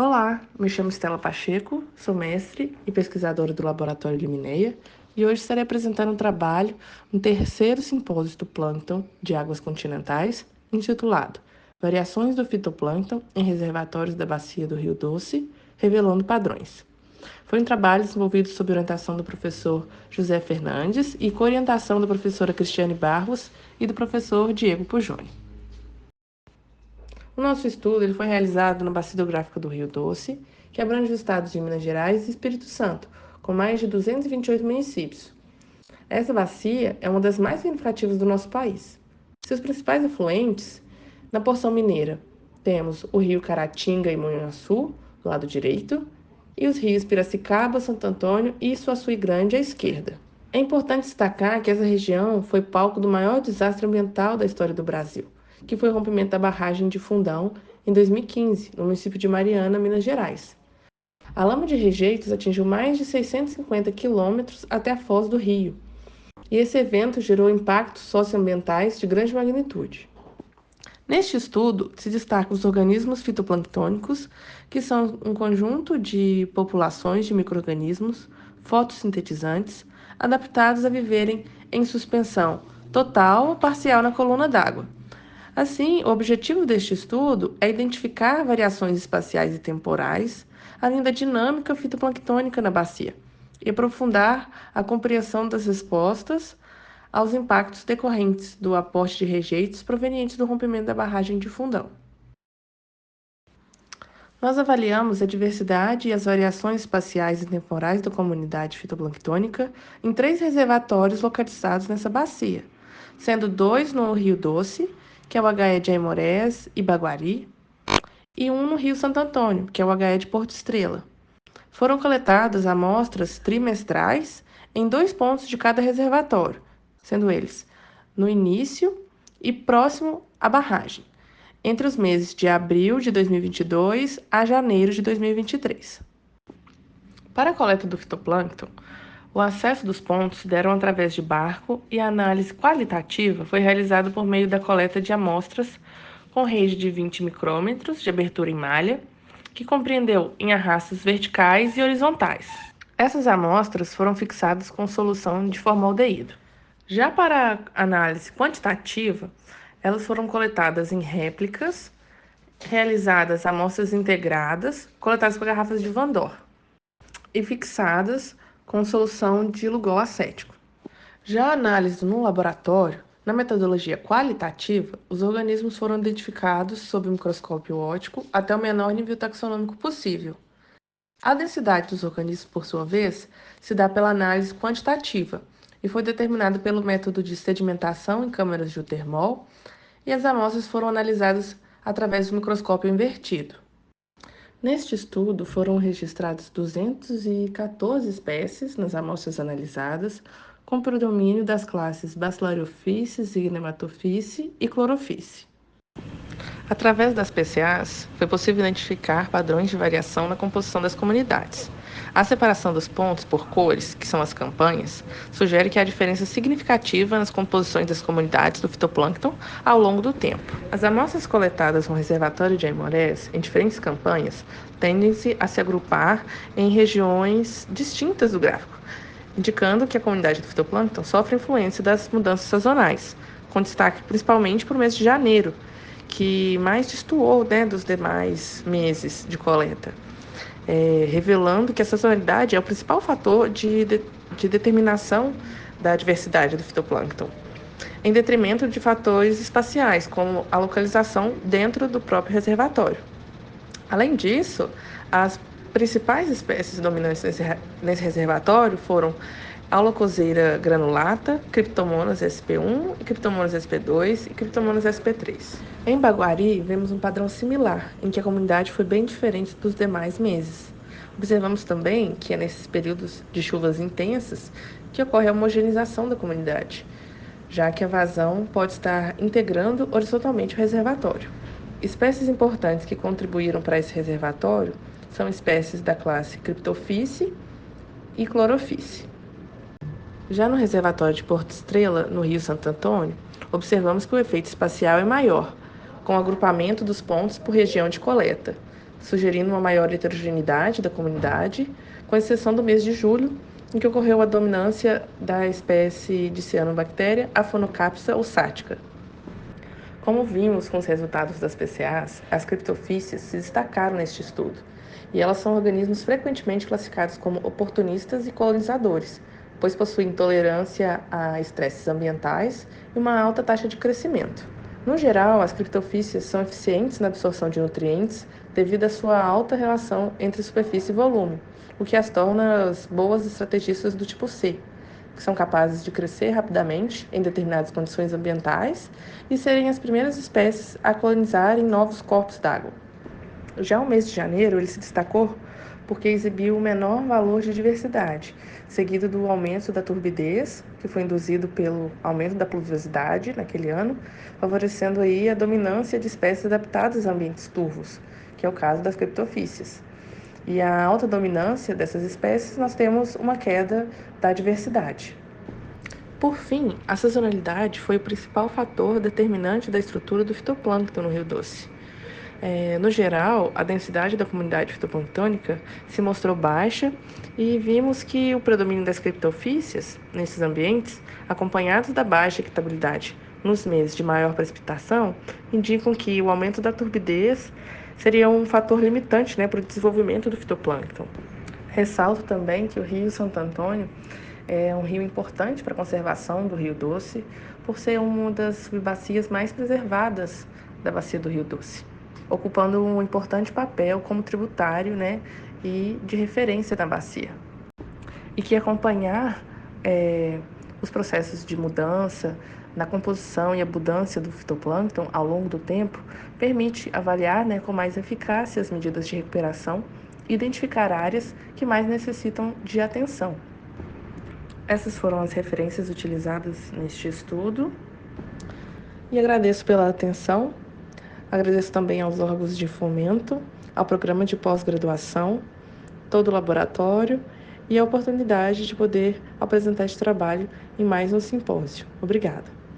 Olá, me chamo Estela Pacheco, sou mestre e pesquisadora do Laboratório Limineia e hoje estarei apresentando um trabalho no terceiro simpósio do plâncton de águas continentais, intitulado Variações do fitoplâncton em reservatórios da bacia do Rio Doce, revelando padrões. Foi um trabalho desenvolvido sob orientação do professor José Fernandes e com orientação da professora Cristiane Barros e do professor Diego Pujoni. O nosso estudo foi realizado na Bacia Hidrográfica do Rio Doce, que abrange os estados de Minas Gerais e Espírito Santo, com mais de 228 municípios. Essa bacia é uma das mais significativas do nosso país. Seus principais afluentes, na porção mineira, temos o rio Caratinga e Manhuaçu, do lado direito, e os rios Piracicaba, Santo Antônio e Suaçuí Grande à esquerda. É importante destacar que essa região foi palco do maior desastre ambiental da história do Brasil, que foi o rompimento da barragem de Fundão em 2015, no município de Mariana, Minas Gerais. A lama de rejeitos atingiu mais de 650 quilômetros até a foz do rio, e esse evento gerou impactos socioambientais de grande magnitude. Neste estudo, se destacam os organismos fitoplânctônicos, que são um conjunto de populações de micro-organismos fotossintetizantes adaptados a viverem em suspensão total ou parcial na coluna d'água. Assim, o objetivo deste estudo é identificar variações espaciais e temporais, além da dinâmica fitoplanctônica na bacia, e aprofundar a compreensão das respostas aos impactos decorrentes do aporte de rejeitos provenientes do rompimento da barragem de Fundão. Nós avaliamos a diversidade e as variações espaciais e temporais da comunidade fitoplanctônica em 3 reservatórios localizados nessa bacia, sendo 2 no Rio Doce, que é o HE de Aimorés e Baguari, e um no Rio Santo Antônio, que é o HE de Porto Estrela. Foram coletadas amostras trimestrais em 2 pontos de cada reservatório, sendo eles no início e próximo à barragem, entre os meses de abril de 2022 a janeiro de 2023. Para a coleta do fitoplâncton, o acesso dos pontos se deram através de barco e a análise qualitativa foi realizada por meio da coleta de amostras com rede de 20 micrômetros de abertura em malha, que compreendeu em arrastos verticais e horizontais. Essas amostras foram fixadas com solução de formaldeído. Já para a análise quantitativa, elas foram coletadas em réplicas, realizadas amostras integradas, coletadas por garrafas de Van Dor e fixadas com solução de Lugol acético. Já a análise no laboratório, na metodologia qualitativa, os organismos foram identificados sob o microscópio óptico até o menor nível taxonômico possível. A densidade dos organismos, por sua vez, se dá pela análise quantitativa e foi determinada pelo método de sedimentação em câmaras de Utermol, e as amostras foram analisadas através do microscópio invertido. Neste estudo, foram registradas 214 espécies nas amostras analisadas, com predomínio das classes Bacillariophyce, Zygonematophyce e Chlorophyce. Através das PCAs, foi possível identificar padrões de variação na composição das comunidades. A separação dos pontos por cores, que são as campanhas, sugere que há diferença significativa nas composições das comunidades do fitoplâncton ao longo do tempo. As amostras coletadas no reservatório de Aimorés, em diferentes campanhas, tendem-se a se agrupar em regiões distintas do gráfico, indicando que a comunidade do fitoplâncton sofre influência das mudanças sazonais, com destaque principalmente para o mês de janeiro, que mais destoou dos demais meses de coleta, revelando que a sazonalidade é o principal fator de determinação da diversidade do fitoplâncton, em detrimento de fatores espaciais, como a localização dentro do próprio reservatório. Além disso, as principais espécies dominantes nesse reservatório foram Aulocoseira granulata, Cryptomonas sp1, Cryptomonas sp2 e Cryptomonas sp3. Em Baguari, vemos um padrão similar, em que a comunidade foi bem diferente dos demais meses. Observamos também que é nesses períodos de chuvas intensas que ocorre a homogeneização da comunidade, já que a vazão pode estar integrando horizontalmente o reservatório. Espécies importantes que contribuíram para esse reservatório são espécies da classe Cryptophyce e Chlorophyce. Já no reservatório de Porto Estrela, no Rio Santo Antônio, observamos que o efeito espacial é maior, com o agrupamento dos pontos por região de coleta, sugerindo uma maior heterogeneidade da comunidade, com exceção do mês de julho, em que ocorreu a dominância da espécie de cianobactéria Aphanocapsa ossática. Como vimos com os resultados das PCAs, as criptofícias se destacaram neste estudo, e elas são organismos frequentemente classificados como oportunistas e colonizadores, pois possuem tolerância a estresses ambientais e uma alta taxa de crescimento. No geral, as criptofícias são eficientes na absorção de nutrientes devido à sua alta relação entre superfície e volume, o que as torna boas estrategistas do tipo C, que são capazes de crescer rapidamente em determinadas condições ambientais e serem as primeiras espécies a colonizarem novos corpos d'água. Já o mês de janeiro ele se destacou porque exibiu o menor valor de diversidade, seguido do aumento da turbidez, que foi induzido pelo aumento da pluviosidade naquele ano, favorecendo aí a dominância de espécies adaptadas a ambientes turvos, que é o caso das criptofícias. E a alta dominância dessas espécies, nós temos uma queda da diversidade. Por fim, a sazonalidade foi o principal fator determinante da estrutura do fitoplâncton no Rio Doce. No geral, a densidade da comunidade fitoplânctônica se mostrou baixa e vimos que o predomínio das criptofícias nesses ambientes, acompanhados da baixa equitabilidade nos meses de maior precipitação, indicam que o aumento da turbidez seria um fator limitante, para o desenvolvimento do fitoplâncton. Ressalto também que o Rio Santo Antônio é um rio importante para a conservação do Rio Doce, por ser uma das bacias mais preservadas da bacia do Rio Doce, ocupando um importante papel como tributário, e de referência na bacia. E que acompanhar os processos de mudança na composição e abundância do fitoplâncton ao longo do tempo permite avaliar, com mais eficácia as medidas de recuperação e identificar áreas que mais necessitam de atenção. Essas foram as referências utilizadas neste estudo e agradeço pela atenção. Agradeço também aos órgãos de fomento, ao programa de pós-graduação, todo o laboratório e a oportunidade de poder apresentar este trabalho em mais um simpósio. Obrigada.